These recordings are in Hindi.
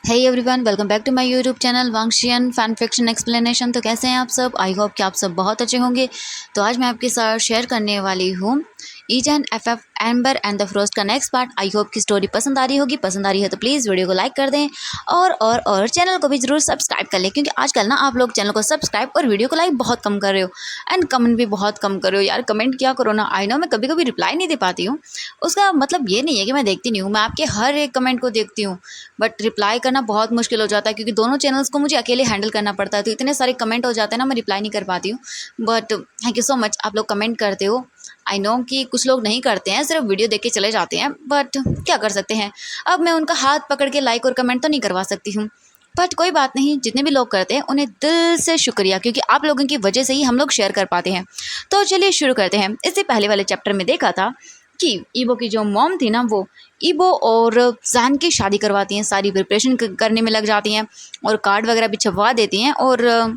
Hey everyone, welcome back to my YouTube channel Wangxian fan fiction explanation. तो कैसे हैं आप सब? आई होप कि आप सब बहुत अच्छे होंगे। तो आज मैं आपके साथ शेयर करने वाली हूँ ईजन एफएफ एम्बर एंड द फ्रोस्ट का नेक्स्ट पार्ट। आई होप की स्टोरी पसंद आ रही होगी। पसंद आ रही है तो प्लीज़ वीडियो को लाइक कर दें और चैनल को भी जरूर सब्सक्राइब कर लें, क्योंकि आजकल ना आप लोग चैनल को सब्सक्राइब और वीडियो को लाइक बहुत कम कर रहे हो एंड कमेंट भी बहुत कम कर रहे हो। यार कमेंट क्या करो ना। आई नो मैं कभी कभी रिप्लाई नहीं दे पाती हूँ, उसका मतलब ये नहीं है कि मैं देखती नहीं हूँ। मैं आपके हर एक कमेंट को देखती हूँ, बट रिप्लाई करना बहुत मुश्किल हो जाता है, क्योंकि दोनों चैनल्स को मुझे अकेले हैंडल करना पड़ता है। तो इतने सारे कमेंट हो जाते हैं ना, मैं रिप्लाई नहीं कर पाती हूँ। But thank you so much, आप लोग कमेंट करते हो। आई नो कि कुछ लोग नहीं करते हैं, सिर्फ वीडियो देख के चले जाते हैं, बट क्या कर सकते हैं। अब मैं उनका हाथ पकड़ के लाइक और कमेंट तो नहीं करवा सकती हूँ, बट कोई बात नहीं। जितने भी लोग करते हैं उन्हें दिल से शुक्रिया, क्योंकि आप लोगों की वजह से ही हम लोग शेयर कर पाते हैं। तो चलिए शुरू करते हैं। इससे पहले वाले चैप्टर में देखा था कि ईबो की जो मॉम थी ना, वो ईबो और जैन की शादी करवाती हैं। सारी प्रिपरेशन करने में लग जाती हैं और कार्ड वगैरह भी छपवा देती हैं, और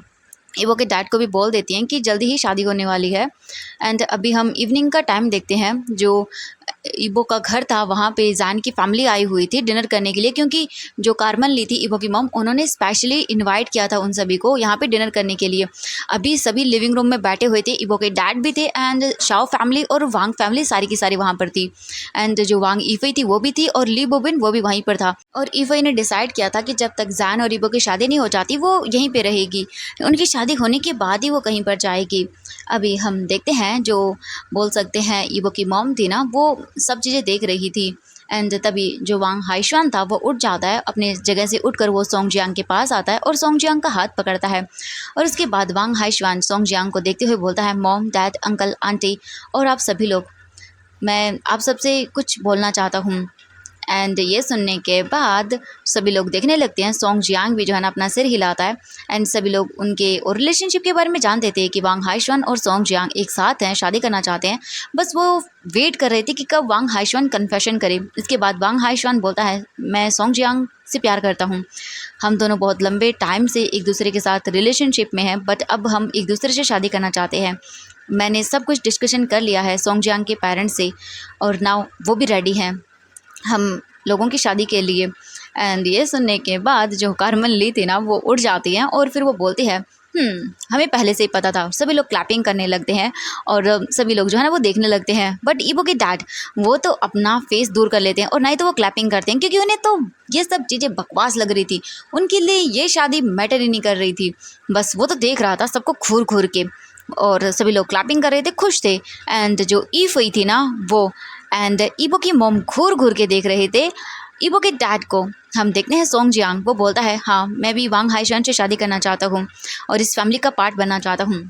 ईबो के डैड को भी बोल देती हैं कि जल्दी ही शादी होने वाली है। एंड अभी हम इवनिंग का टाइम देखते हैं। जो ईबो का घर था वहाँ पे जैन की फैमिली आई हुई थी डिनर करने के लिए, क्योंकि जो कार्मन ली थी ईबो की मॉम, उन्होंने स्पेशली इनवाइट किया था उन सभी को यहाँ पे डिनर करने के लिए। अभी सभी लिविंग रूम में बैठे हुए थे। ईबो के डैड भी थे एंड शाओ फैमिली और वांग फैमिली सारी की सारी वहाँ पर थी। एंड जो वांग ईफई थी वो भी थी, और ली बोबिन वो भी वहीं पर था। और ईफई ने डिसाइड किया था कि जब तक जैन और ईबो की शादी नहीं हो जाती वो यहीं पे रहेगी, उनकी शादी होने के बाद ही वो कहीं पर जाएगी। अभी हम देखते हैं, जो बोल सकते हैं ईबो की मॉम थी ना, वो सब चीज़ें देख रही थी। एंड तभी जो वांग हाइशवान था वो उठ जाता है, अपने जगह से उठकर वो सोंगजियांग के पास आता है और सोंगजियांग का हाथ पकड़ता है। और उसके बाद वांग हाइशवान सोंगजियांग को देखते हुए बोलता है, मॉम, डैड, अंकल, आंटी और आप सभी लोग, मैं आप सबसे कुछ बोलना चाहता हूँ। एंड ये सुनने के बाद सभी लोग देखने लगते हैं। सोंगजियांग भी जो है ना अपना सिर हिलाता है। एंड सभी लोग उनके और रिलेशनशिप के बारे में जानते थे कि वांग हाइशवान और सोंगजियांग एक साथ हैं, शादी करना चाहते हैं। बस वो वेट कर रहे थे कि कब वांग हाइशवान कन्फेशन करे। इसके बाद वांग हाइशवान बोलता है, मैं सोंगजियांग से प्यार करता हूँ। हम दोनों बहुत लंबे टाइम से एक दूसरे के साथ रिलेशनशिप में हैं, बट अब हम एक दूसरे से शादी करना चाहते हैं। मैंने सब कुछ डिस्कशन कर लिया है सोंगजियांग के पेरेंट्स से, और नाउ वो भी रेडी हैं हम लोगों की शादी के लिए। एंड ये सुनने के बाद जो कार्मन ली थी ना, वो उठ जाती हैं और फिर वो बोलती है, हमें पहले से ही पता था। सभी लोग क्लैपिंग करने लगते हैं और सभी लोग जो है ना वो देखने लगते हैं। बट ईबो के डैड वो तो अपना फेस दूर कर लेते हैं, और ना ही तो वो क्लैपिंग करते हैं, क्योंकि उन्हें तो ये सब चीज़ें बकवास लग रही थी। उनके लिए ये शादी मैटर ही नहीं कर रही थी। बस वो तो देख रहा था सबको घूर घूर के, और सभी लोग क्लैपिंग कर रहे थे, खुश थे। एंड जो ईफई थी ना वो एंड ईबो की मॉम घूर घूर के देख रहे थे ईबो के डैड को। हम देखते हैं सोंगजियांग, वो बोलता है, हाँ मैं भी वांग हाइशवान से शादी करना चाहता हूँ और इस फैमिली का पार्ट बनना चाहता हूँ।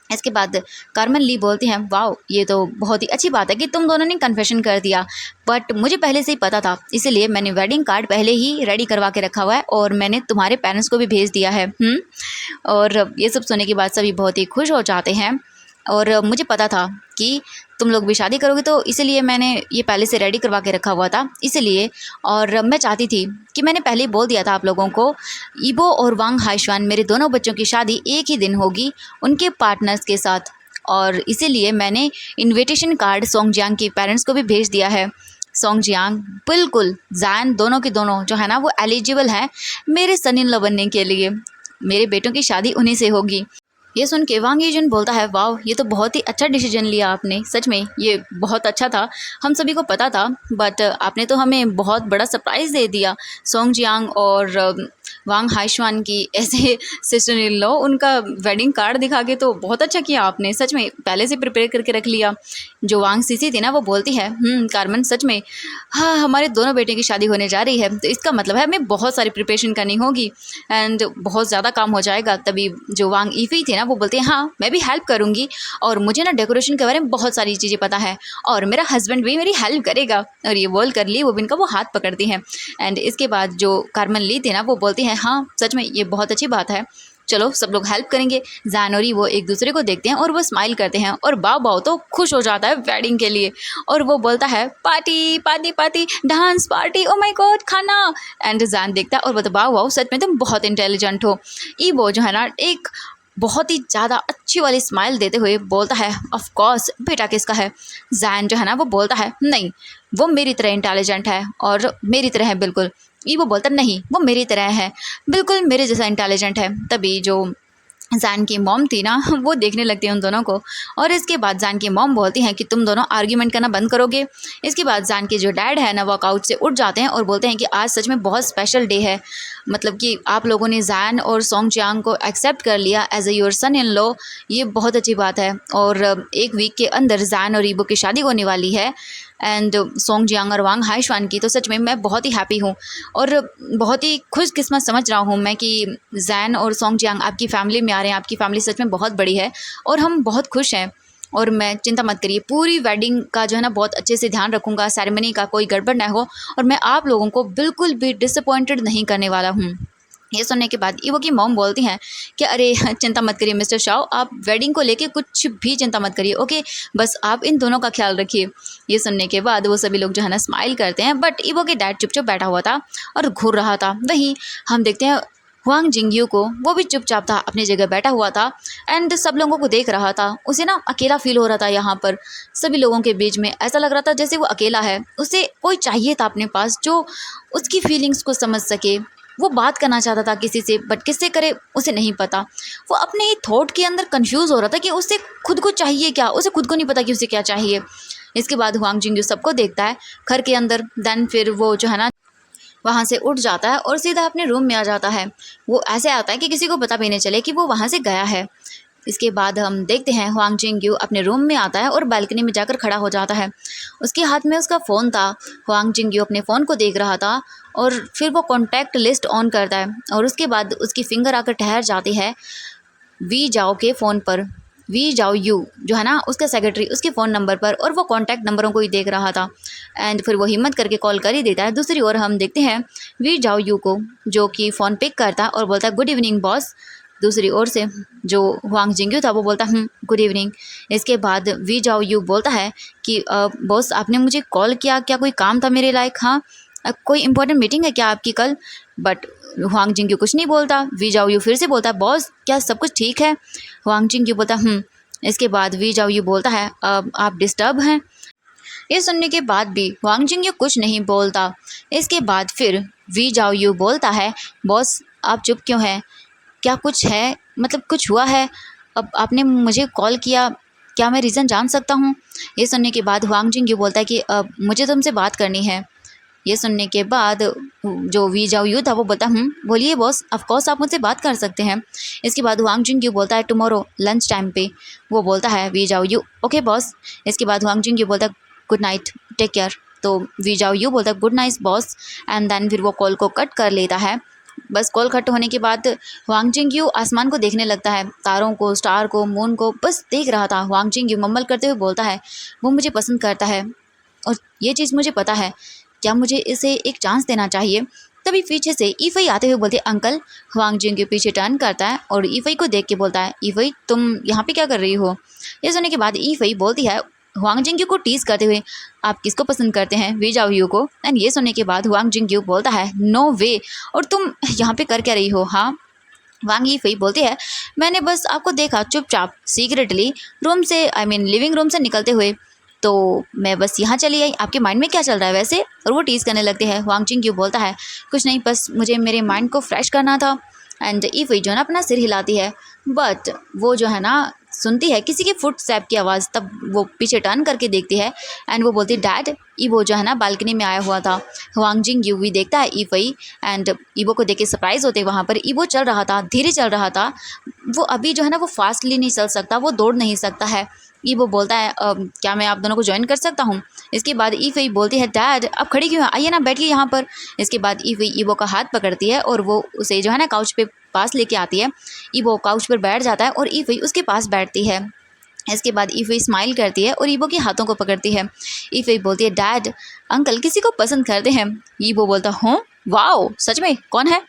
इसके बाद कार्मन ली बोलती हैं, वाओ ये तो बहुत ही अच्छी बात है कि तुम दोनों ने कन्फेशन कर दिया, बट मुझे पहले से ही पता था, इसीलिए मैंने वेडिंग कार्ड पहले ही रेडी करवा के रखा हुआ है और मैंने तुम्हारे पेरेंट्स को भी भेज दिया है। और ये सब सुनने के बाद सभी बहुत ही खुश हो जाते हैं। और मुझे पता था कि तुम लोग भी शादी करोगे, तो इसीलिए मैंने ये पहले से रेडी करवा के रखा हुआ था, इसलिए। और मैं चाहती थी कि मैंने पहले ही बोल दिया था आप लोगों को, ईबो और वांग हाइशवान मेरे दोनों बच्चों की शादी एक ही दिन होगी उनके पार्टनर्स के साथ, और इसीलिए मैंने इनविटेशन कार्ड सोंगजियांग के पेरेंट्स को भी भेज दिया है। सोंगजियांग बिल्कुल जैन दोनों के दोनों जो है ना वो एलिजिबल हैं मेरे सन इन लॉ बनने के लिए। मेरे बेटों की शादी उन्हीं से होगी। ये सुन के वांग यीजुन बोलता है, वाह ये तो बहुत ही अच्छा डिसीजन लिया आपने, सच में ये बहुत अच्छा था। हम सभी को पता था, बट आपने तो हमें बहुत बड़ा सरप्राइज़ दे दिया। सोंगजियांग और वांग हाइशवान की ऐसे सिस्टर इन लॉ, उनका वेडिंग कार्ड दिखा के तो बहुत अच्छा किया आपने, सच में पहले से प्रिपेयर करके रख लिया। जो वांग सीसी थी ना वो बोलती है, कार्मन सच में, हाँ हमारे दोनों बेटे की शादी होने जा रही है, तो इसका मतलब है हमें बहुत सारी प्रिपरेशन करनी होगी एंड बहुत ज़्यादा काम हो जाएगा। तभी जो वांग ईफई थे ना वो बोलते हैं, हाँ मैं भी हेल्प करूँगी, और मुझे ना डेकोरेशन के बारे में बहुत सारी चीज़ें पता है, और मेरा हस्बैंड भी मेरी हेल्प करेगा। और ये बोल कर ली वो बिन का वो हाथ पकड़ती हैं। एंड इसके बाद जो कार्मन ली थी ना वो बोलती हैं, हाँ सच में ये बहुत अच्छी बात है, चलो सब लोग हेल्प करेंगे। जैन और वो एक दूसरे को देखते हैं और वो स्माइल करते हैं, और बाव बाव तो खुश हो जाता है वेडिंग के लिए, और वो बोलता है, party party party, dance party, oh my God खाना। एंड जैन देखता है और बोलता, बाव बाव सच में तुम बहुत इंटेलिजेंट हो। ईबो जो है ना एक बहुत ही ज़्यादा अच्छी वाली स्माइल देते हुए बोलता है, ऑफ कोर्स बेटा किसका है। जैन जो है ना वो बोलता है, नहीं वो मेरी तरह इंटेलिजेंट है और मेरी तरह है बिल्कुल, ईवो बोलता नहीं, वो मेरी तरह है, बिल्कुल मेरे जैसा इंटेलिजेंट है। तभी जो जैन की मॉम थी ना वो देखने लगती है उन दोनों को, और इसके बाद जैन की मॉम बोलती हैं कि तुम दोनों आर्ग्यूमेंट करना बंद करोगे। इसके बाद जैन के जो डैड है ना वो काउच से उठ जाते हैं और बोलते हैं कि आज सच में बहुत स्पेशल डे है, मतलब कि आप लोगों ने जैन और सोंग जियांग को एक्सेप्ट कर लिया as a your son in law, ये बहुत अच्छी बात है। और एक वीक के अंदर जैन और ईबो की शादी होने वाली है एंड सोंग जियांग और वांग हाइशवान की। तो सच में मैं बहुत ही हैप्पी हूँ और बहुत ही खुशकिस्मत समझ रहा हूँ मैं कि जैन और सोंग जियांग आपकी फैमिली में आ रहे हैं। आपकी फैमिली सच में बहुत बड़ी है और हम बहुत खुश हैं। और मैं, चिंता मत करिए, पूरी वेडिंग का जो है ना बहुत अच्छे से ध्यान रखूँगा, सेरेमनी का कोई गड़बड़ ना हो, और मैं आप लोगों को बिल्कुल भी डिसअपॉइंटेड नहीं करने वाला हूँ। ये सुनने के बाद ईवो की मॉम बोलती हैं कि अरे चिंता मत करिए मिस्टर शाओ, आप वेडिंग को लेके कुछ भी चिंता मत करिए, ओके, बस आप इन दोनों का ख्याल रखिए। ये सुनने के बाद वो सभी लोग जो है ना स्माइल करते हैं, बट ईवो के डैड चुपचाप बैठा हुआ था और घूर रहा था। वहीं हम देखते हैं हुआंग जिंगयू को, वो भी चुपचाप था, अपनी जगह बैठा हुआ था एंड सब लोगों को देख रहा था। उसे ना अकेला फील हो रहा था यहाँ पर सभी लोगों के बीच में, ऐसा लग रहा था जैसे वो अकेला है। उसे कोई चाहिए था अपने पास जो उसकी फीलिंग्स को समझ सके। वो बात करना चाहता था किसी से, बट किससे करे उसे नहीं पता। वो अपने ही थॉट के अंदर कंफ्यूज हो रहा था कि उसे खुद को चाहिए क्या, उसे खुद को नहीं पता कि उसे क्या चाहिए। इसके बाद हुआंग जिंगयू सबको देखता है घर के अंदर, देन फिर वो जो है ना वहाँ से उठ जाता है और सीधा अपने रूम में आ जाता है। वो ऐसे आता है कि किसी को पता भी नहीं चले कि वो वहाँ से गया है। इसके बाद हम देखते हैं हुआंग जिंगयू अपने रूम में आता है और बालकनी में जाकर खड़ा हो जाता है। उसके हाथ में उसका फ़ोन था। हुआंग जिंगयू अपने फ़ोन को देख रहा था और फिर वो कॉन्टैक्ट लिस्ट ऑन करता है और उसके बाद उसकी फिंगर आकर ठहर जाती है वी जाओ के फ़ोन पर। वी जाओ यू जो है ना उसका सेक्रेटरी, उसके फ़ोन नंबर पर, और वो कॉन्टैक्ट नंबरों को ही देख रहा था एंड फिर वो हिम्मत करके कॉल कर ही देता है। दूसरी ओर हम देखते हैं वी जाओ यू को, जो कि फ़ोन पिक करता है और बोलता है गुड इवनिंग बॉस। दूसरी ओर से जो हुआंग जिंगयू था वो बोलता गुड इवनिंग। इसके बाद वी जाओ यू बोलता है कि बॉस आपने मुझे कॉल किया, क्या कोई काम था मेरे लायक? हाँ, कोई इंपॉर्टेंट मीटिंग है क्या आपकी कल? बट हुआंग जिंगयू कुछ नहीं बोलता। वी जाओ यू फिर से बोलता है बॉस क्या सब कुछ ठीक है? हुआंग जिंगयू बोलता इसके बाद वी जाओ यू बोलता है आप डिस्टर्ब हैं? ये सुनने के बाद भी हुआंग जिंगयू कुछ नहीं बोलता। इसके बाद फिर वी जाओ यू बोलता है बॉस आप चुप क्यों हैं? क्या कुछ है, मतलब कुछ हुआ है? अब आपने मुझे कॉल किया, क्या मैं रीज़न जान सकता हूँ? ये सुनने के बाद हुआंग जिंगयू बोलता है कि मुझे तुमसे बात करनी है। ये सुनने के बाद जो वी जाओ यू था वो बोलता बोलिए बॉस, ऑफ कोर्स आप मुझसे बात कर सकते हैं। इसके बाद हुआंग जिंगयू बोलता है टुमारो लंच टाइम पे। वो बोलता है वी जाओ यू ओके बॉस। इसके बाद हुआंग जिंगयू बोलता है गुड नाइट, टेक केयर। तो वी जाओ यू बोलता है good night boss and then फिर वो कॉल को कट कर लेता है। बस कॉल कट होने के बाद हुआंग जिंगयू आसमान को देखने लगता है, तारों को, स्टार को, मून को बस देख रहा था। हुआंग जिंगयू मम्मल करते हुए बोलता है वो मुझे पसंद करता है और ये चीज़ मुझे पता है, क्या मुझे इसे एक चांस देना चाहिए? तभी पीछे से ईफई आते हुए बोलते अंकल। हुआंग जिंगयू पीछे टर्न करता है और ईफई को देख के बोलता है ईफई तुम यहाँ पे क्या कर रही हो? ये सुनने के बाद ईफई बोलती है हुआंग जिंगयू को टीज करते हुए आप किसको पसंद करते हैं? वी जाओ यू को। एंड ये सुनने के बाद हुआंग जिंगयू बोलता है नो वे, और तुम यहाँ पे कर क्या रही हो? हाँ, वांग यीफई बोलती है मैंने बस आपको देखा चुपचाप सीक्रेटली रूम से, आई मीन लिविंग रूम से निकलते हुए, तो मैं बस यहाँ चली आई। आपके माइंड में क्या चल रहा है वैसे? और वो टीज़ करने लगते हैं। हुआंग जिंगयू बोलता है कुछ नहीं, बस मुझे मेरे माइंड को फ्रेश करना था। एंड ईफई जो है ना अपना सिर हिलाती है, बट वो जो है ना सुनती है किसी के फुट स्टेप की आवाज़। तब वो पीछे टर्न करके देखती है एंड वो बोलती है डैड। ईवो जो है ना बालकनी में आया हुआ था। हुआंग जिंगयू भी देखता है ईफई एंड ईवो को देख के सरप्राइज होते वहाँ पर। ईवो चल रहा था, धीरे चल रहा था। वो अभी जो है ना वो फास्टली नहीं चल सकता, वो दौड़ नहीं सकता है। ईवो बोलता है क्या मैं आप दोनों को ज्वाइन कर सकता हूँ? इसके बाद ईफई बोलती है डैड आप खड़ी क्यों हैं, आइए ना बैठिए यहाँ पर। इसके बाद ईफई ईवो का हाथ पकड़ती है और वो उसे जो है ना काउच पे पास लेके आती है। ईवो काउच पर बैठ जाता है और ईफई उसके पास बैठती है। इसके बाद ईफई स्माइल करती है और ईवो के हाथों को पकड़ती है। ईफई बोलती है डैड अंकल किसी को पसंद करते हैं। ईवो बोलता हूँ वाओ सच में, कौन है?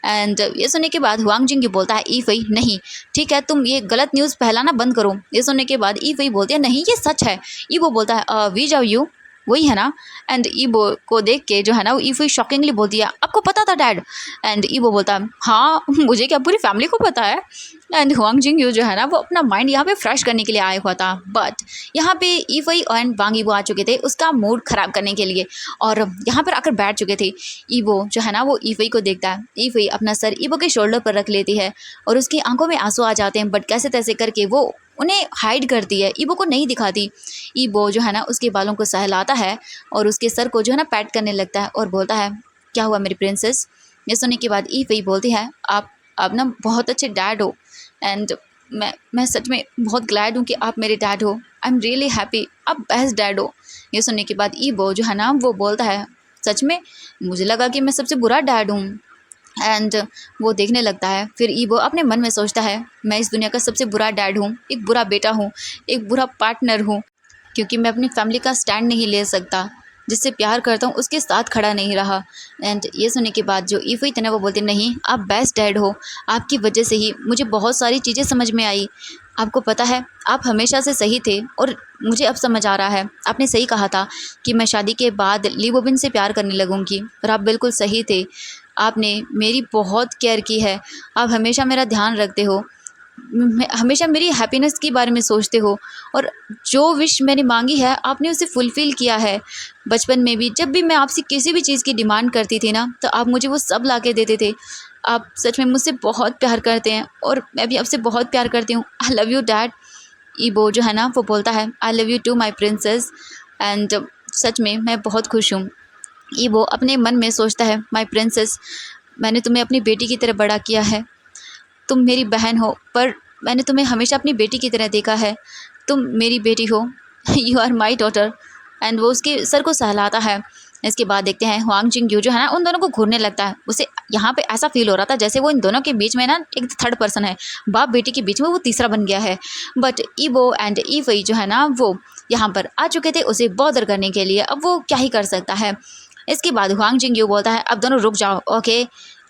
एंड ये सुनने के बाद हुआंग जिंगयू बोलता है ईफई नहीं, ठीक है तुम ये गलत न्यूज़ फैलाना बंद करो। ये सुनने के बाद ईफई बोलती है नहीं ये सच है। ईवो बोलता है वी जाओ यू। वही है ना। एंड ईबो को देख के जो है ना वो ईफई शॉकिंगली बोलती है, आपको पता था डैड? एंड ईबो बोलता है, हाँ मुझे क्या, पूरी फैमिली को पता है। एंड हुआंग जिंगयू जो है ना वो अपना माइंड यहाँ पे फ्रेश करने के लिए आया हुआ था, बट यहाँ पे ईफई एंड वांग ईबो आ चुके थे उसका मूड ख़राब करने के लिए, और यहाँ पर आकर बैठ चुके थे। ईबो जो है ना वो ईफई को देखता है, ईफई अपना सर ईबो के शोल्डर पर रख लेती है और उसकी आंखों में आंसू आ जाते हैं, बट कैसे तैसे करके वो उन्हें हाइड करती है, ईबो को नहीं दिखाती। ईबो जो है ना उसके बालों को सहलाता है और उसके सर को जो है ना पैट करने लगता है और बोलता है, क्या हुआ मेरी प्रिंसेस? ये सुनने के बाद ईफई बोलती है, आप ना बहुत अच्छे डैड हो, एंड मैं सच में बहुत ग्लैड हूँ कि आप मेरे डैड हो। आई एम रियली हैप्पी, आप बेस्ट डैड हो। ये सुनने के बाद ईबो जो है ना वो बोलता है, सच में मुझे लगा कि मैं सबसे बुरा डैड हूँ। एंड वो देखने लगता है, फिर ईबो अपने मन में सोचता है, मैं इस दुनिया का सबसे बुरा डैड हूँ, एक बुरा बेटा हूँ, एक बुरा पार्टनर हूँ, क्योंकि मैं अपनी फैमिली का स्टैंड नहीं ले सकता, जिससे प्यार करता हूँ उसके साथ खड़ा नहीं रहा। एंड ये सुनने के बाद जो ईफई थे ना वो बोलते, नहीं आप बेस्ट डैड हो, आपकी वजह से ही मुझे बहुत सारी चीज़ें समझ में आई। आपको पता है आप हमेशा से सही थे, और मुझे अब समझ आ रहा है, आपने सही कहा था कि मैं शादी के बाद ली बोबिन से प्यार करने लगूंगी, और आप बिल्कुल सही थे। आपने मेरी बहुत केयर की है, आप हमेशा मेरा ध्यान रखते हो, हमेशा मेरी हैप्पीनेस के बारे में सोचते हो, और जो विश मैंने मांगी है आपने उसे फुलफ़िल किया है। बचपन में भी जब भी मैं आपसे किसी भी चीज़ की डिमांड करती थी ना, तो आप मुझे वो सब ला के देते थे। आप सच में मुझसे बहुत प्यार करते हैं, और मैं भी आपसे बहुत प्यार करती हूँ। I love you dad. ईबो जो है ना वो बोलता है, I love you too my princess. And सच में मैं बहुत खुश हूँ। ईबो अपने मन में सोचता है, माई प्रिंसेस, मैंने तुम्हें अपनी बेटी की तरह बड़ा किया है, तुम मेरी बहन हो, पर मैंने तुम्हें हमेशा अपनी बेटी की तरह देखा है, तुम मेरी बेटी हो, you are my daughter. And वो उसके सर को सहलाता है। इसके बाद देखते हैं हुआंग जिंगयू जो है ना उन दोनों को घूरने लगता है। उसे यहाँ पे ऐसा फील हो रहा था जैसे वो इन दोनों के बीच में ना एक थर्ड पर्सन है, बाप बेटी के बीच में वो तीसरा बन गया है। बट ईबो एंड ईफई जो है ना वो यहाँ पर आ चुके थे उसे बॉदर करने के लिए। अब वो क्या ही कर सकता है। इसके बाद हुआंग जिंगयू बोलता है, अब दोनों रुक जाओ, ओके।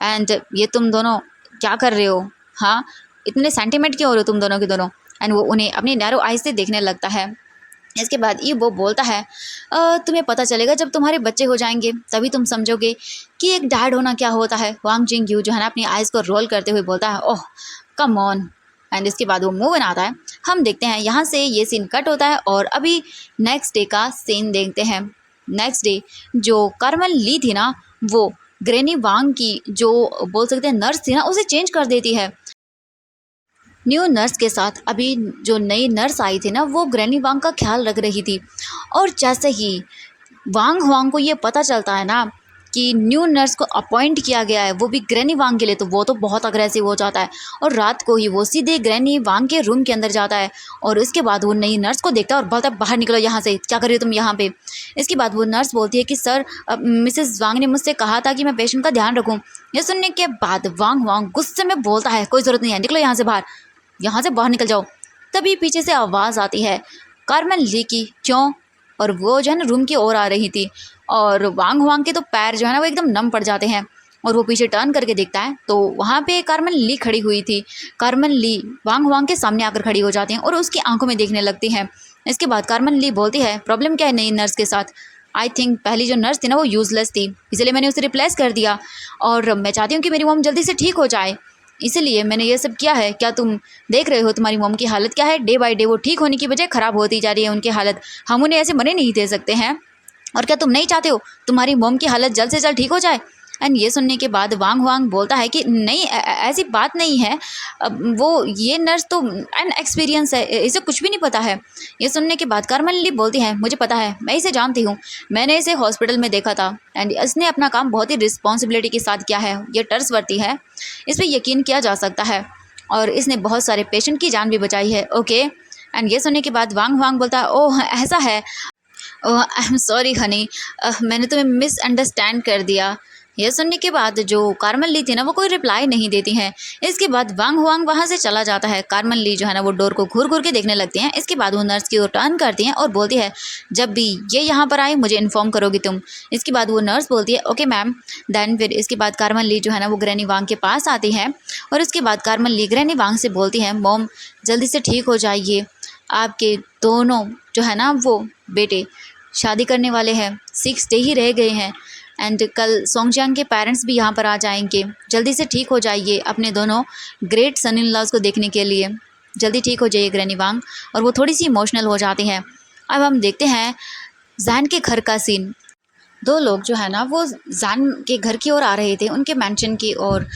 एंड ये तुम दोनों क्या कर रहे हो? हाँ, इतने सेंटिमेंट क्यों हो रहे हो तुम दोनों के दोनों? एंड वो उन्हें अपनी नैरो आइज से देखने लगता है। इसके बाद ये वो बोलता है, तुम्हें पता चलेगा जब तुम्हारे बच्चे हो जाएंगे, तभी तुम समझोगे कि एक डैड होना क्या होता है। वांग जिंगयू जो है ना अपनी आइज़ को रोल करते हुए बोलता है, ओह कम ऑन। एंड इसके बाद वो मूव बनाता है। हम देखते हैं यहाँ से ये सीन कट होता है और अभी नेक्स्ट डे का सीन देखते हैं। नेक्स्ट डे जो कार्मेल ली थी ना, वो ग्रैनी वांग की जो बोल सकते हैं नर्स थी ना, उसे चेंज कर देती है। न्यू नर्स के साथ अभी जो नई नर्स आई थी ना, वो ग्रैनी वांग का ख्याल रख रही थी। और जैसे ही वांग हुआंग को ये पता चलता है ना कि न्यू नर्स को अपॉइंट किया गया है, वो भी ग्रैनी वांग के लिए, तो वो तो बहुत अग्रेसिव हो जाता है और रात को ही वो सीधे ग्रैनी वांग के रूम के अंदर जाता है। और इसके बाद वो नई नर्स को देखता है और बोलता है, बाहर निकलो यहाँ से, क्या कर रही हो तुम यहाँ पे? इसके बाद वो नर्स बोलती है कि सर, मिसेस वांग ने मुझसे कहा था कि मैं पेशेंट का ध्यान रखूँ। ये सुनने के बाद वांग हुआंग गुस्से में बोलता है, कोई ज़रूरत नहीं है, निकलो यहाँ से बाहर, यहाँ से बाहर निकल जाओ। तभी पीछे से आवाज़ आती है कार्मेन ली की, क्यों? और वो जो है ना रूम की ओर आ रही थी और वांग हुआंग के तो पैर जो है ना वो एकदम नम पड़ जाते हैं और वो पीछे टर्न करके देखता है तो वहाँ पे कार्मेन ली खड़ी हुई थी। कार्मेन ली वांग हुआंग के सामने आकर खड़ी हो जाती हैं और उसकी आंखों में देखने लगती हैं। इसके बाद कार्मेन ली बोलती है, प्रॉब्लम क्या है नई नर्स के साथ? आई थिंक पहली जो नर्स थी ना वो यूज़लेस थी, इसलिए मैंने उसे रिप्लेस कर दिया और मैं चाहती हूँ कि मेरी मॉम जल्दी से ठीक हो जाए, इसलिए मैंने ये सब किया है। क्या तुम देख रहे हो तुम्हारी मॉम की हालत क्या है? डे बाय डे वो ठीक होने की बजाय ख़राब होती जा रही है उनकी हालत। हम उन्हें ऐसे मरे नहीं दे सकते हैं। और क्या तुम नहीं चाहते हो तुम्हारी मॉम की हालत जल्द से जल्द ठीक हो जाए? एंड ये सुनने के बाद वांग हुआंग बोलता है कि नहीं, ऐसी बात नहीं है, वो ये नर्स तो अनएक्सपीरियंस है, इसे कुछ भी नहीं पता है। ये सुनने के बाद कार्मेन ली बोलती है, मुझे पता है, मैं इसे जानती हूँ, मैंने इसे हॉस्पिटल में देखा था एंड इसने अपना काम बहुत ही रिस्पॉन्सिबिलिटी के साथ किया है, ये ट्रस्टवर्दी है, इस पर यकीन किया जा सकता है और इसने बहुत सारे पेशेंट की जान भी बचाई है, ओके। एंड ये सुनने के बाद वांग हुआंग बोलता है, ओह ऐसा है, ओह आई एम सॉरी हनी, मैंने तुम्हें मिसअंडरस्टैंड कर दिया। यह सुनने के बाद जो कार्मेन ली थी ना वो कोई रिप्लाई नहीं देती हैं। इसके बाद वांग हुआंग वहाँ से चला जाता है। कार्मेन ली जो है ना वो डोर को घूर घूर के देखने लगती हैं। इसके बाद वो नर्स की ओर टर्न करती हैं और बोलती है, जब भी ये यहाँ पर आए मुझे इन्फॉर्म करोगी तुम। इसके बाद वो नर्स बोलती है, ओके मैम। देन फिर इसके बाद कार्मेन ली जो है ना वो ग्रैनी वांग के पास आती है और उसके बाद कार्मेन ली ग्रैनी वांग से बोलती है, मॉम जल्दी से ठीक हो जाइए, आपके दोनों जो है ना वो बेटे शादी करने वाले हैं, 6 डे ही रह गए हैं एंड कल सोंगजियांग के पेरेंट्स भी यहाँ पर आ जाएंगे। जल्दी से ठीक हो जाइए अपने दोनों ग्रेट सन इन लॉज को देखने के लिए, जल्दी ठीक हो जाइए ग्रैनी वांग। और वो थोड़ी सी इमोशनल हो जाती हैं। अब हम देखते हैं जैन के घर का सीन। 2 लोग जो है ना वो जैन के घर की ओर आ रहे थे, उनके मैंशन की ओर,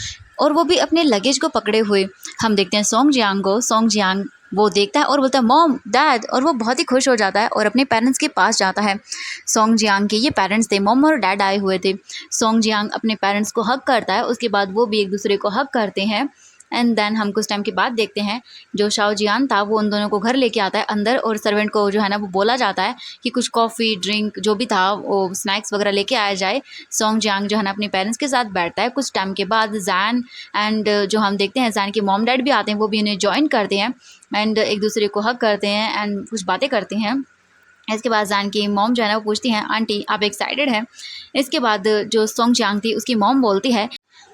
और वो भी अपने लगेज को पकड़े हुए। हम देखते हैं सोंगजियांग को। सोंगजियांग वो देखता है और बोलता है मॉम डैड, और वो बहुत ही खुश हो जाता है और अपने पेरेंट्स के पास जाता है। सोंगजियांग के ये पेरेंट्स थे, मॉम और डैड आए हुए थे। सोंगजियांग अपने पेरेंट्स को हग करता है, उसके बाद वो भी एक दूसरे को हग करते हैं। एंड देन हम कुछ टाइम के बाद देखते हैं जो शाओजियान था वो उन दोनों को घर लेके आता है अंदर, और सर्वेंट को जो है ना वो बोला जाता है कि कुछ कॉफ़ी ड्रिंक जो भी था वो स्नैक्स वगैरह लेके आया जाए। सोंगजियांग जो है ना अपने पेरेंट्स के साथ बैठता है। कुछ टाइम के बाद जैन एंड जो हम देखते हैं जैन के मॉम डैड भी आते हैं, वो भी उन्हें ज्वाइन करते हैं एंड एक दूसरे को हग करते हैं एंड कुछ बातें करते हैं। इसके बाद जैन की मॉम जो है ना वो पूछती हैं आंटी आप एक्साइटेड हैं। इसके बाद जो सोंगजियांग थी उसकी मॉम बोलती है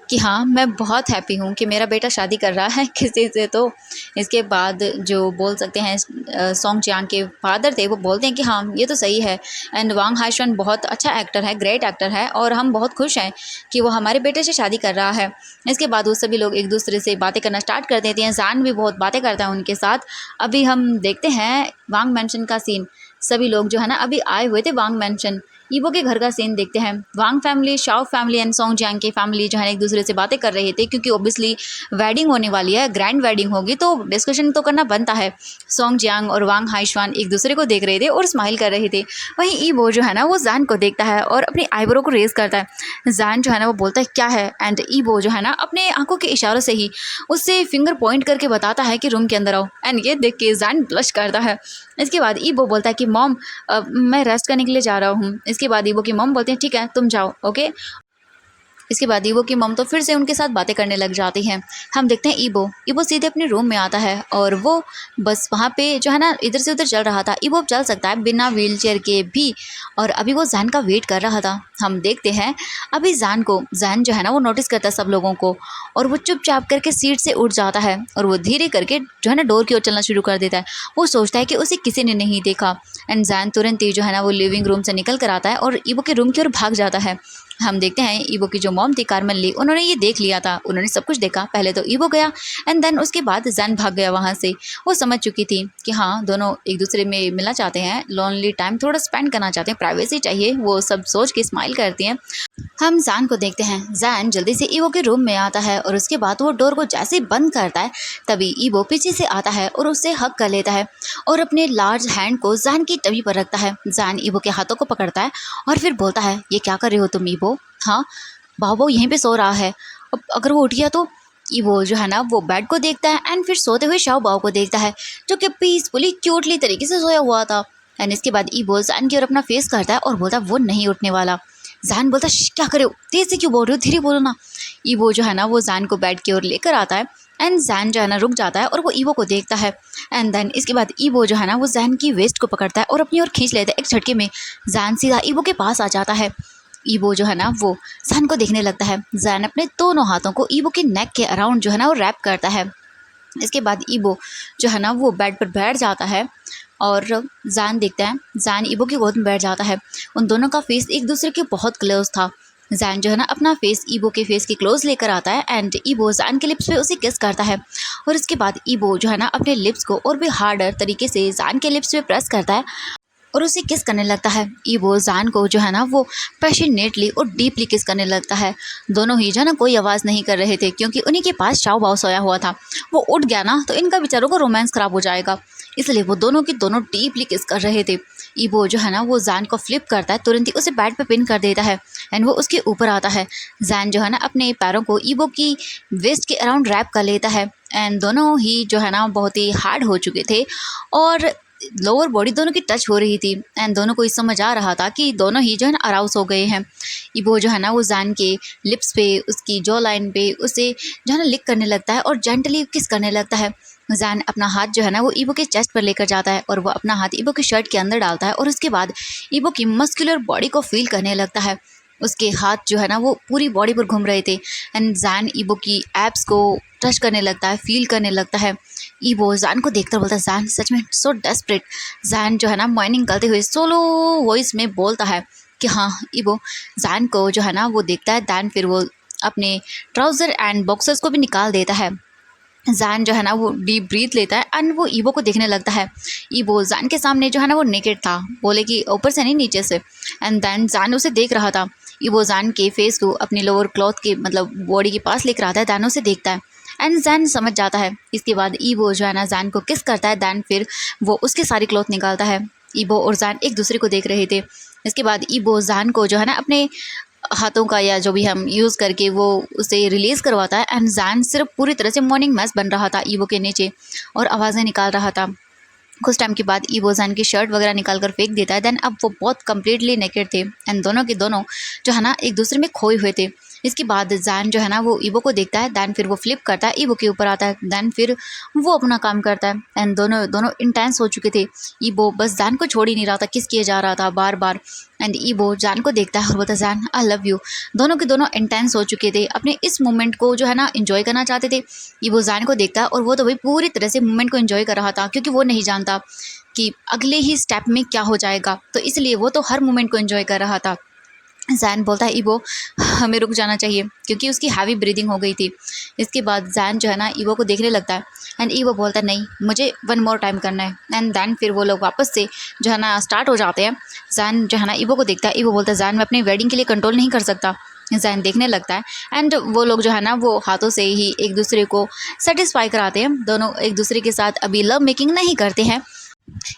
कि हाँ मैं बहुत हैप्पी हूँ कि मेरा बेटा शादी कर रहा है किसी से। तो इसके बाद जो बोल सकते हैं सोंगजियांग के फादर थे वो बोलते हैं कि हाँ ये तो सही है एंड वांग हाइशन बहुत अच्छा एक्टर है, ग्रेट एक्टर है, और हम बहुत खुश हैं कि वो हमारे बेटे से शादी कर रहा है। इसके बाद वो सभी लोग एक दूसरे से बातें करना स्टार्ट कर देते हैं। जैन भी बहुत बातें करता है उनके साथ। अभी हम देखते हैं वांग मैंशन का सीन। सभी लोग जो है ना अभी आए हुए थे वांग मैंशन। ईवो के घर का सीन देखते हैं। वांग फैमिली, शाओ फैमिली एंड सोंगजियांग की फैमिली जो है एक दूसरे से बातें कर रहे थे, क्योंकि ऑब्वियसली वेडिंग होने वाली है, ग्रैंड वेडिंग होगी, तो डिस्कशन तो करना बनता है। सोंगजियांग और वांग हाइशवान एक दूसरे को देख रहे थे और स्माइल कर रहे थे। वहीं ईवो जो है ना वो जैन को देखता है और अपनी आईब्रो को रेज करता है। जैन जो है ना वो बोलता है क्या है, एंड ईवो जो है ना अपने आंखों के इशारों से ही उससे फिंगर पॉइंट करके बताता है कि रूम के अंदर आओ, एंड ये देख के जैन ब्लश करता है। इसके बाद ईवो बोलता है कि मॉम मैं रेस्ट करने के लिए जा रहा हूँ। इसके बाद ईवो की मॉम बोलती हैं ठीक है तुम जाओ, ओके। इसके बाद ईवो की मॉम तो फिर से उनके साथ बातें करने लग जाती हैं। हम देखते हैं ईवो सीधे अपने रूम में आता है और वो बस वहाँ पे जो है ना इधर से उधर चल रहा था। ईवो अब चल सकता है बिना व्हीलचेयर के भी, और अभी वो जैन का वेट कर रहा था। हम देखते हैं अभी जैन जो है ना वो नोटिस करता है सब लोगों को, और वो चुपचाप करके सीट से उठ जाता है और वो धीरे करके जो है ना डोर की ओर चलना शुरू कर देता है। वो सोचता है कि उसे किसी ने नहीं देखा, एंड जैन तुरंत ही जो है ना वो लिविंग रूम से निकल कर आता है और ईवो के रूम की ओर भाग जाता है। हम देखते हैं ईवो की जो मॉम थी कार्मेन ली, उन्होंने ये देख लिया था, उन्होंने सब कुछ देखा। पहले तो ईवो गया एंड देन उसके बाद जैन भाग गया वहाँ से। वो समझ चुकी थी कि हाँ दोनों एक दूसरे में मिलना चाहते हैं, लोनली टाइम थोड़ा स्पेंड करना चाहते हैं, प्राइवेसी चाहिए, वो सब सोच के स्माइल करती हैं। हम जैन को देखते हैं। जैन जल्दी से ईवो के रूम में आता है और उसके बाद वो डोर को जैसे ही बंद करता है तभी ईवो पीछे से आता है और उससे हग कर लेता है और अपने लार्ज हैंड को जैन की टबी पर रखता है। जैन ईवो के हाथों को पकड़ता है और फिर बोलता है ये क्या कर रहे हो तुम ईवो? हाँ बाबू यहीं पे सो रहा है, अब अगर वो उठ गया तो? ईवो जो है ना वो बेड को देखता है एंड फिर सोते हुए शाओ बाओ को देखता है जो कि पीसफुली क्यूटली तरीके से सोया हुआ था। एंड इसके बाद ईवो जैन की ओर अपना फेस करता है और बोलता है वो नहीं उठने वाला। जैन बोलता है क्या करे हो, तेज से क्यों बोल रहे हो, धीरे बोलो ना। ईवो जो है ना वो जैन को बेड की ओर लेकर आता है एंड जैन जो है ना रुक जाता है और वो ईवो को देखता है। एंड देन इसके बाद ईवो जो है ना वो जैन की वेस्ट को पकड़ता है और अपनी ओर खींच लेता है। एक झटके में जैन सीधा ईवो के पास आ जाता है। ईवो जो है ना वो जैन को देखने लगता है। जैन अपने दोनों हाथों को ईवो के नेक के अराउंड जो है ना वो रैप करता है। इसके बाद ईवो जो है ना वो बेड पर बैठ जाता है और जैन देखता है, जैन ईवो की गोद में बैठ जाता है। उन दोनों का फेस एक दूसरे के बहुत क्लोज था। जैन जो है ना अपना फेस ईवो के फेस के क्लोज लेकर आता है एंड ईवो जैन के लिप्स पे उसे किस करता है, और इसके बाद ईवो जो है ना अपने लिप्स को और भी हार्डर तरीके से जैन के लिप्स पे प्रेस करता है और उसे किस करने लगता है। ईवो जैन को जो है ना वो पैशनेटली और डीपली किस करने लगता है। दोनों ही जो है ना कोई आवाज़ नहीं कर रहे थे क्योंकि उन्हीं के पास शाओ बाओ सोया हुआ था। वो उठ गया ना तो इनका बेचारों को रोमांस खराब हो जाएगा, इसलिए वो दोनों की दोनों डीपली किस कर रहे थे। ईवो जो है ना वो जैन को फ्लिप करता है, तुरंत ही उसे बेड पे पिन कर देता है एंड वो उसके ऊपर आता है। जैन जो है ना अपने पैरों को ईवो की वेस्ट के अराउंड रैप कर लेता है एंड दोनों ही जो है ना बहुत ही हार्ड हो चुके थे और लोअर बॉडी दोनों की टच हो रही थी एंड दोनों को इस समझ आ रहा था कि दोनों ही जो है ना अराउज हो गए हैं। ईवो जो है ना वो जैन के लिप्स पे, उसकी जॉ लाइन पे उसे जो है ना लिक करने लगता है और जेंटली किस करने लगता है। जैन अपना हाथ जो है ना वो ईवो के चेस्ट पर लेकर जाता है और वो अपना हाथ ईवो की शर्ट के अंदर डालता है और उसके बाद ईवो की मस्कुलर बॉडी को फील करने लगता है। उसके हाथ जो है ना वो पूरी बॉडी पर घूम रहे थे। एंड जैन ईबो की एब्स को टच करने लगता है, फील करने लगता है। ईबो जैन को देखकर बोलता है, जैन सच में सो डेस्परेट। जैन जो है ना माइनिंग करते हुए सोलो वॉइस में बोलता है कि हाँ। ईबो जैन को जो है ना वो देखता है, दैन फिर वो अपने ट्राउज़र एंड बॉक्सर्स को भी निकाल देता है। जैन जो है ना वो डीप ब्रीथ लेता है एंड वो ईबो को देखने लगता है। ईबो जैन के सामने जो है ना वो नेकेड था, बोले कि ऊपर से नहीं नीचे से। एंड देन जैन उसे देख रहा था। ईबो जैन के फेस को अपने लोअर क्लॉथ के मतलब बॉडी के पास लेकर आता है, दैन उसे देखता है एंड जैन समझ जाता है। इसके बाद ईबो जो है ना जैन को किस करता है, दैन फिर वो उसके सारी क्लॉथ निकालता है। ईबो और जैन एक दूसरे को देख रहे थे। इसके बाद ईबो जैन को जो है ना अपने हाथों का या जो भी हम यूज़ करके वो उसे रिलीज़ करवाता है। एंड जैन सिर्फ पूरी तरह से मॉर्निंग मैस बन रहा था ईबो के नीचे और आवाज़ें निकाल रहा था। कुछ टाइम के बाद ईबो जैन की शर्ट वगैरह निकाल कर फेंक देता है। देन अब वो बहुत कम्प्लीटली नेकेड थे एंड दोनों के दोनों जो है ना एक दूसरे में खोए हुए थे। इसके बाद जैन जो है ना वो ईबो को देखता है, दैन फिर वो फ्लिप करता है, ईबो के ऊपर आता है, दैन फिर वो अपना काम करता है। एंड दोनों दोनों इंटेंस हो चुके थे। ईबो बस जैन को छोड़ ही नहीं रहा था, किस किए जा रहा था बार बार। एंड ईबो जैन को देखता है और बोलता है, जैन आई लव यू। दोनों के दोनों इंटेंस हो चुके थे, अपने इस मोमेंट को जो है ना इंजॉय करना चाहते थे। ईबो जैन को देखता है और वो तो भाई पूरी तरह से मोमेंट को इंजॉय कर रहा था, क्योंकि वो नहीं जानता कि अगले ही स्टेप में क्या हो जाएगा, तो इसलिए वो तो हर मोमेंट को एंजॉय कर रहा था। जैन बोलता है, ईबो हमें रुक जाना चाहिए, क्योंकि उसकी हैवी ब्रीदिंग हो गई थी। इसके बाद जैन जो है ना ईबो को देखने लगता है एंड ईबो बोलता है, नहीं मुझे वन मोर टाइम करना है। एंड दैन फिर वो लोग वापस से जो है ना स्टार्ट हो जाते हैं। जैन जो है ना ईबो को देखता है, ईबो बोलता है, जैन मैं अपनी वेडिंग के लिए कंट्रोल नहीं कर सकता। जैन देखने लगता है एंड वो लोग जो है ना वो हाथों से ही एक दूसरे को सेटिस्फाई कराते हैं। दोनों एक दूसरे के साथ अभी लव मेकिंग नहीं करते हैं।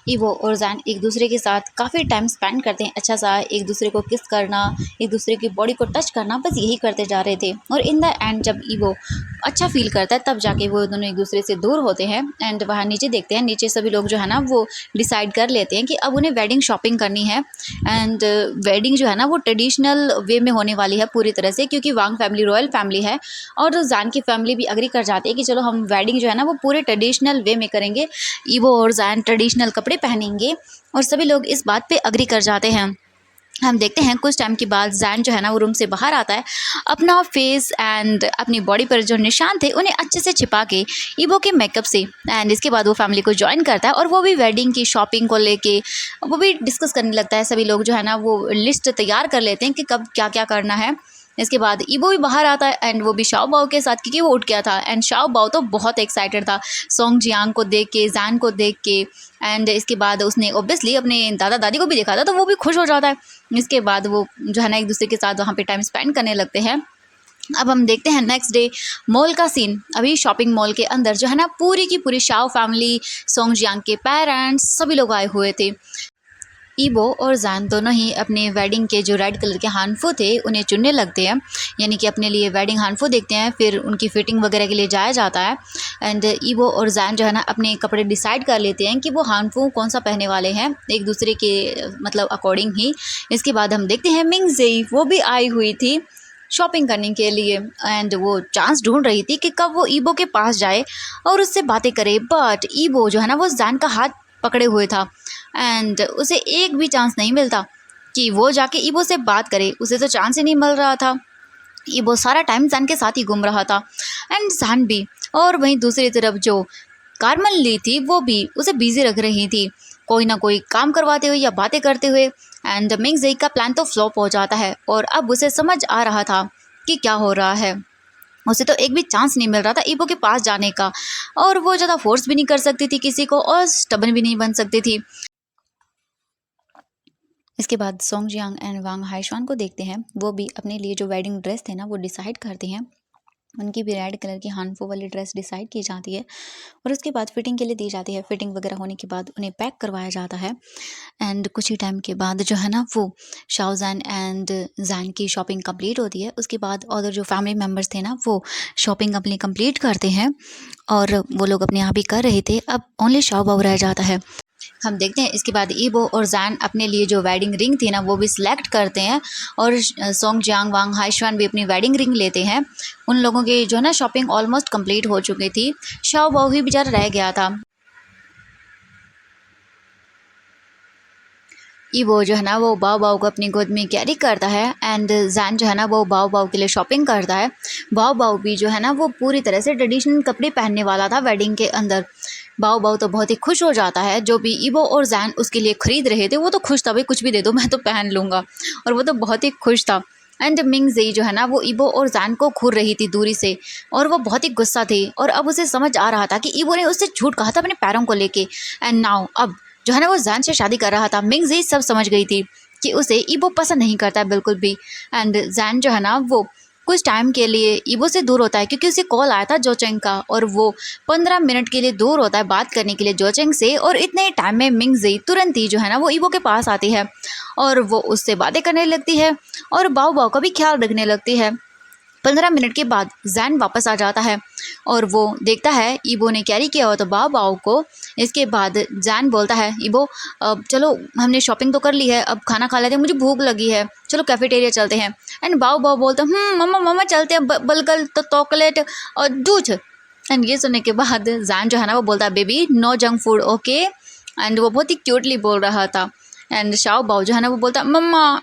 ईवो और जैन एक दूसरे के साथ काफ़ी टाइम स्पेंड करते हैं, अच्छा सा एक दूसरे को किस करना, एक दूसरे की बॉडी को टच करना, बस यही करते जा रहे थे। और इन द एंड जब ईवो अच्छा फील करता है तब जाके वो दोनों एक दूसरे से दूर होते हैं। एंड वहाँ नीचे देखते हैं, नीचे सभी लोग जो है ना वो डिसाइड कर लेते हैं कि अब उन्हें वेडिंग शॉपिंग करनी है। एंड वेडिंग जो है ना वो ट्रेडिशनल वे में होने वाली है पूरी तरह से, क्योंकि वांग फैमिली रॉयल फैमिली है और जैन की फैमिली भी अग्री कर जाती है कि चलो हम वेडिंग जो है ना वो पूरे ट्रेडिशनल वे में करेंगे। ईवो और जैन ट्रेडिशनल कपड़े पहनेंगे और सभी लोग इस बात पे अग्री कर जाते हैं। हम देखते हैं कुछ टाइम के बाद जैन जो है ना वो रूम से बाहर आता है, अपना फेस एंड अपनी बॉडी पर जो निशान थे उन्हें अच्छे से छिपा के ईवो के मेकअप से। एंड इसके बाद वो फैमिली को ज्वाइन करता है और वो भी वेडिंग की शॉपिंग को लेके वो भी डिस्कस करने लगता है। सभी लोग जो है ना वो लिस्ट तैयार कर लेते हैं कि कब क्या क्या करना है। इसके बाद ईवो भी बाहर आता है एंड वो भी शाओ बाओ के साथ, क्योंकि वो उठ गया था। एंड शाओ बाओ तो बहुत एक्साइटेड था सोंग जियांग को देख के, जैन को देख के। एंड इसके बाद उसने ओब्वियसली अपने दादा दादी को भी देखा था, तो वो भी खुश हो जाता है। इसके बाद वो जो है ना एक दूसरे के साथ वहाँ पे टाइम स्पेंड करने लगते हैं। अब हम देखते हैं नेक्स्ट डे मॉल का सीन। अभी शॉपिंग मॉल के अंदर जो है ना पूरी की पूरी शाओ फैमिली, सोंग जियांग के पेरेंट्स सभी लोग आए हुए थे। ईबो और जैन दोनों ही अपने वेडिंग के जो रेड कलर के हानफू थे उन्हें चुनने लगते हैं, यानी कि अपने लिए वेडिंग हानफू देखते हैं, फिर उनकी फिटिंग वगैरह के लिए जाया जाता है। एंड ईबो और जैन जो है ना अपने कपड़े डिसाइड कर लेते हैं कि वो हानफू कौन सा पहनने वाले हैं, एक दूसरे के मतलब अकॉर्डिंग ही। इसके बाद हम देखते हैं मिंग जेई, वो भी आई हुई थी शॉपिंग करने के लिए। एंड वो चांस ढूंढ रही थी कि कब वो ईबो के पास जाए और उससे बातें करे, बट ईबो जो है ना वो जैन का हाथ पकड़े हुए था एंड उसे एक भी चांस नहीं मिलता कि वो जाके ईबो से बात करे। उसे तो चांस ही नहीं मिल रहा था। ईबो सारा टाइम जैन के साथ ही घूम रहा था एंड जैन भी। और वहीं दूसरी तरफ जो कार्मन ली थी वो भी उसे बिजी रख रही थी, कोई ना कोई काम करवाते हुए या बातें करते हुए। एंड मिंग जेई का प्लान तो फ्लॉप हो जाता है और अब उसे समझ आ रहा था कि क्या हो रहा है। उसे तो एक भी चांस नहीं मिल रहा था ईबो के पास जाने का, और वो ज़्यादा फोर्स भी नहीं कर सकती थी किसी को और स्टबन भी नहीं बन सकती थी। इसके बाद सोंग जियांग एंड वांग हाइशवान को देखते हैं, वो भी अपने लिए जो वेडिंग ड्रेस थे ना वो डिसाइड करते हैं। उनकी भी रेड कलर की हानफो वाली ड्रेस डिसाइड की जाती है और उसके बाद फिटिंग के लिए दी जाती है। फिटिंग वगैरह होने के बाद उन्हें पैक करवाया जाता है। एंड कुछ ही टाइम के बाद जो है ना वो शाओजैन एंड जैन की शॉपिंग कंप्लीट होती है। उसके बाद अदर जो फैमिली मेम्बर्स थे ना वो शॉपिंग अपनी कंप्लीट करते हैं और वो लोग अपने यहाँ भी कर रहे थे। अब ओनली शाओ बाओ रह जाता है। हम देखते हैं इसके बाद ईबो और जैन अपने लिए जो वेडिंग रिंग थी ना वो भी सिलेक्ट करते हैं और सोंग जियांग वांग हाइशवान भी अपनी वेडिंग रिंग लेते हैं। उन लोगों की जो है ना शॉपिंग ऑलमोस्ट कंप्लीट हो चुकी थी, शाओ बाओ ही बेचारा रह गया था। ईवो जो है ना वो बाओ बाओ को अपनी गोद में कैरी करता है एंड जैन जो है ना वो बाओ बाओ के लिए शॉपिंग करता है। बाओ बाओ भी जो है ना वो पूरी तरह से ट्रेडिशनल कपड़े पहनने वाला था वेडिंग के अंदर। बाओ बाओ तो बहुत ही खुश हो जाता है, जो भी ईवो और जैन उसके लिए खरीद रहे थे वो तो खुश था, भाई कुछ भी दे दो मैं तो पहन लूँगा, और वो तो बहुत ही खुश था। एंड मिंग जेई जो है ना वो ईवो और जैन को घूर रही थी दूरी से, और वो बहुत ही गुस्सा थी, और अब उसे समझ आ रहा था कि ईवो ने उससे झूठ कहा था अपने पैरों को लेके। एंड नाउ अब जो है ना वो जैन से शादी कर रहा था। मिंग जेई सब समझ गई थी कि उसे ईवो पसंद नहीं करता है बिल्कुल भी। एंड जैन जो है ना वो कुछ टाइम के लिए ईवो से दूर होता है, क्योंकि उसे कॉल आया था जोचेंग का, और वो 15 मिनट के लिए दूर होता है बात करने के लिए जोचेंग से। और इतने टाइम में मिंग जेई तुरंत ही जो है ना वो ईवो के पास आती है, और वो उससे बातें करने लगती है और बाओ बाओ का भी ख्याल रखने लगती है। 15 मिनट के बाद जैन वापस आ जाता है और वो देखता है ईवो ने कैरी किया हो तो बाओ बाओ को। इसके बाद जैन बोलता है ईवो अब चलो हमने शॉपिंग तो कर ली है, अब खाना खा लेते हैं, मुझे भूख लगी है, चलो कैफेटेरिया चलते हैं। एंड बाओ बाओ बोलता है मम्मा मम्मा चलते हैं, बर्गर तो चॉकलेट और दूध। एंड ये सुनने के बाद जैन जो है ना वो बोलता है baby no junk food okay. And वो बहुत ही क्यूटली बोल रहा था। एंड शाओ बाओ जो है ना वो बोलता मम्मा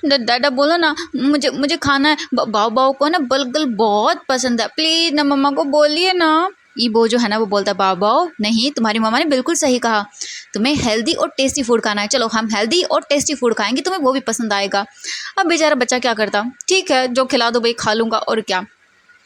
दादा बोलो ना मुझे मुझे खाना है। बाओ बाओ को ना बर्गर बहुत पसंद है, प्लीज़ ना मम्मा को बोलिए ना। ईबो जो है ना वो बोलता बाओ बाओ नहीं तुम्हारी मम्मा ने बिल्कुल सही कहा, तुम्हें हेल्दी और टेस्टी फूड खाना है, चलो हम हेल्दी और टेस्टी फूड खाएंगे, तुम्हें वो भी पसंद आएगा। अब बेचारा बच्चा क्या करता, ठीक है जो खिला दो भाई खा लूँगा और क्या।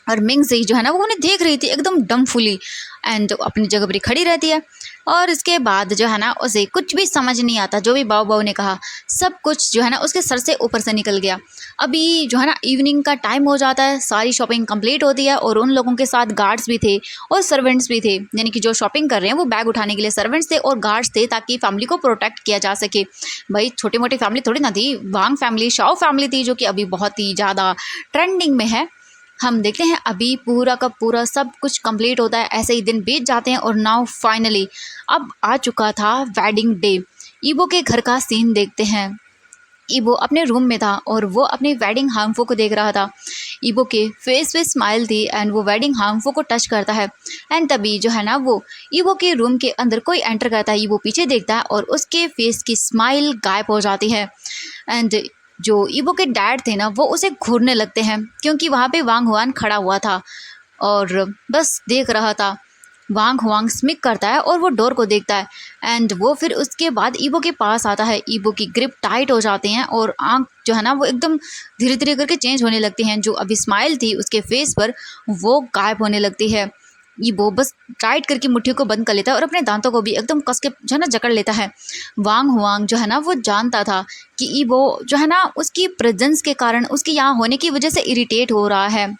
और मिंग जेई जो है ना वो उन्हें देख रही थी एकदम डम फुली, एंड अपनी जगह पर ही खड़ी रहती है। और इसके बाद जो है ना उसे कुछ भी समझ नहीं आता, जो भी बाओ बाओ ने कहा सब कुछ जो है ना उसके सर से ऊपर से निकल गया। अभी जो है ना इवनिंग का टाइम हो जाता है, सारी शॉपिंग कंप्लीट होती है, और उन लोगों के साथ गार्ड्स भी थे और सर्वेंट्स भी थे, यानी कि जो शॉपिंग कर रहे हैं वो बैग उठाने के लिए सर्वेंट्स थे और गार्ड्स थे, ताकि फैमिली को प्रोटेक्ट किया जा सके। भाई छोटी मोटी फैमिली थोड़ी ना थी, वांग फैमिली शाओ फैमिली थी, जो कि अभी बहुत ही ज़्यादा ट्रेंडिंग में है। हम देखते हैं अभी पूरा का पूरा सब कुछ कंप्लीट होता है, ऐसे ही दिन बीत जाते हैं, और नाउ फाइनली अब आ चुका था वेडिंग डे। ईवो के घर का सीन देखते हैं। ईवो अपने रूम में था और वो अपनी वेडिंग हार्मफो को देख रहा था। ईवो के फेस पे स्माइल थी एंड वो वेडिंग हार्मफो को टच करता है। एंड तभी जो है ना वो ईवो के रूम के अंदर कोई एंटर करता है, ईवो पीछे देखता है और उसके फेस की स्माइल गायब हो जाती है। एंड जो ईवो के डैड थे ना वो उसे घूरने लगते हैं, क्योंकि वहाँ पे वांग हुआन खड़ा हुआ था और बस देख रहा था। वांग हुआंग स्मिक करता है और वो डोर को देखता है, एंड वो फिर उसके बाद ईवो के पास आता है। ईवो की ग्रिप टाइट हो जाते हैं और आंख जो है ना वो एकदम धीरे धीरे करके चेंज होने लगती हैं, जो अभी स्माइल थी उसके फेस पर वो गायब होने लगती है। ईवो बस टाइट करके मुट्ठी को बंद कर लेता है और अपने दांतों को भी एकदम कस के जो है ना जकड़ लेता है। वांग हुआंग जो है ना वो जानता था कि ईवो जो है ना उसकी प्रेजेंस के कारण, उसके यहाँ होने की वजह से इरिटेट हो रहा है।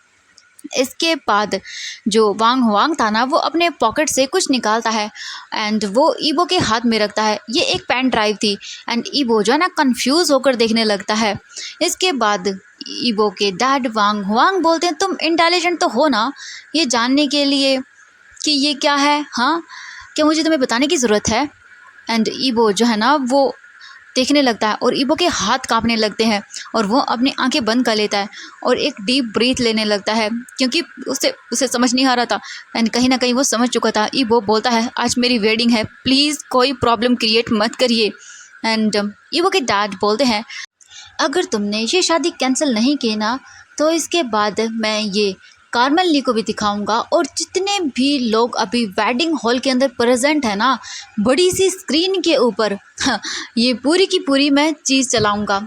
इसके बाद जो वांग हुआंग था ना वो अपने पॉकेट से कुछ निकालता है एंड वो ईवो के हाथ में रखता है। ये एक पेन ड्राइव थी एंड ईवो जो है ना कंफ्यूज होकर देखने लगता है। इसके बाद ईवो के डैड वांग हुआंग बोलते हैं तुम इंटेलिजेंट तो हो ना ये जानने के लिए कि ये क्या है, हाँ क्या मुझे तुम्हें बताने की ज़रूरत है। एंड ईवो जो है ना वो देखने लगता है और ईवो के हाथ कांपने लगते हैं और वो अपनी आंखें बंद कर लेता है और एक डीप ब्रीथ लेने लगता है, क्योंकि उसे उसे समझ नहीं आ रहा था एंड कहीं ना कहीं वो समझ चुका था। ईवो बोलता है आज मेरी वेडिंग है, प्लीज़ कोई प्रॉब्लम क्रिएट मत करिए। एंड ईवो के डैड बोलते हैं अगर तुमने ये शादी कैंसिल नहीं की ना तो इसके बाद मैं ये कार्मेल ली को भी दिखाऊंगा, और जितने भी लोग अभी वेडिंग हॉल के अंदर प्रेजेंट है ना बड़ी सी स्क्रीन के ऊपर ये पूरी की पूरी मैं चीज़ चलाऊंगा,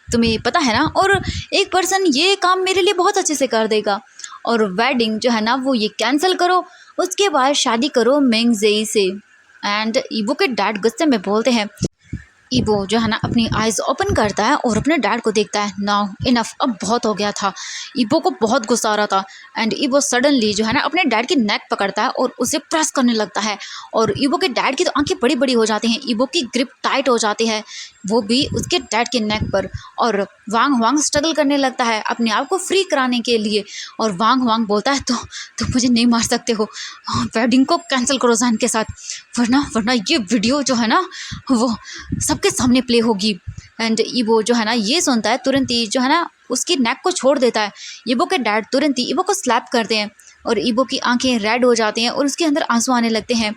तुम्हें पता है ना। और एक पर्सन ये काम मेरे लिए बहुत अच्छे से कर देगा, और वेडिंग जो है ना वो ये कैंसिल करो, उसके बाद शादी करो मिंग जेई से। एंड ईवो के डैड गुस्से में बोलते हैं, ईवो जो है ना अपनी आइज़ ओपन करता है और अपने डैड को देखता है, नाउ इनफ अब बहुत हो गया था। ईवो को बहुत गुस्सा आ रहा था एंड ईवो सडनली जो है ना अपने डैड की नेक पकड़ता है और उसे प्रेस करने लगता है, और ईवो के डैड की तो आंखें बड़ी बड़ी हो जाती हैं। ईवो की ग्रिप टाइट हो जाती है, वो भी उसके डैड के नेक पर, और वांग हुआंग स्ट्रगल करने लगता है अपने आप को फ्री कराने के लिए। और वांग हुआंग बोलता है तो मुझे नहीं मार सकते हो, वेडिंग को कैंसिल करो जैन के साथ, वरना वरना ये वीडियो जो है ना वो सबके सामने प्ले होगी। एंड ईवो जो है ना ये सुनता है, तुरंत ही जो है ना उसकी नेक को छोड़ देता है। ईवो के डैड तुरंत ही ईवो को स्लैप करते हैं और ईवो की आंखें रेड हो जाती हैं और उसके अंदर आंसू आने लगते हैं।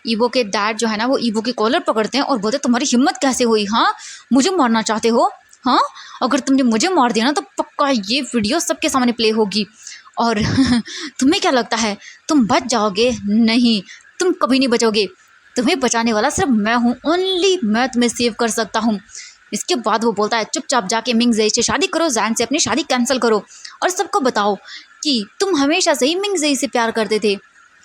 ईवो के डैड जो है ना वो ईवो की कॉलर पकड़ते हैं और बोलते तुम्हारी हिम्मत कैसे हुई, हाँ मुझे मारना चाहते हो, हाँ अगर तुमने मुझे मार दिया ना तो पक्का ये वीडियो सबके सामने प्ले होगी और तुम्हें क्या लगता है तुम बच जाओगे? नहीं, तुम कभी नहीं बचोगे, तुम्हें बचाने वाला सिर्फ मैं हूँ, ओनली मैं तुम्हें सेव कर सकता हूँ। इसके बाद वो बोलता है चुपचाप जाके मिंग जेई से शादी करो, जैन से अपनी शादी कैंसिल करो और सबको बताओ कि तुम हमेशा से ही मिंग जेई से प्यार करते थे।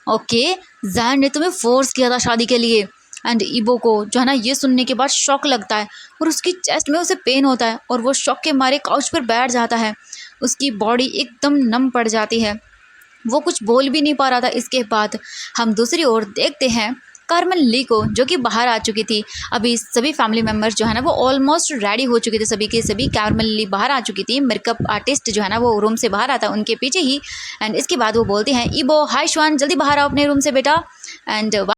ओके, जैन ने तुम्हें फोर्स किया था शादी के लिए। एंड ईबो को जो है ना ये सुनने के बाद शॉक लगता है और उसकी चेस्ट में उसे पेन होता है और वो शॉक के मारे काउच पर बैठ जाता है। उसकी बॉडी एकदम नम पड़ जाती है, वो कुछ बोल भी नहीं पा रहा था। इसके बाद हम दूसरी ओर देखते हैं कार्मेन ली को, जो कि बाहर आ चुकी थी। अभी सभी फैमिली मेम्बर्स जो है ना वो ऑलमोस्ट रेडी हो चुके थे, सभी के सभी। कार्मेन ली बाहर आ चुकी थी, मेकअप आर्टिस्ट जो है ना वो रूम से बाहर आता है उनके पीछे ही। एंड इसके बाद वो बोलते हैं ईबो हाय श्वान, जल्दी बाहर आओ अपने रूम से बेटा। एंड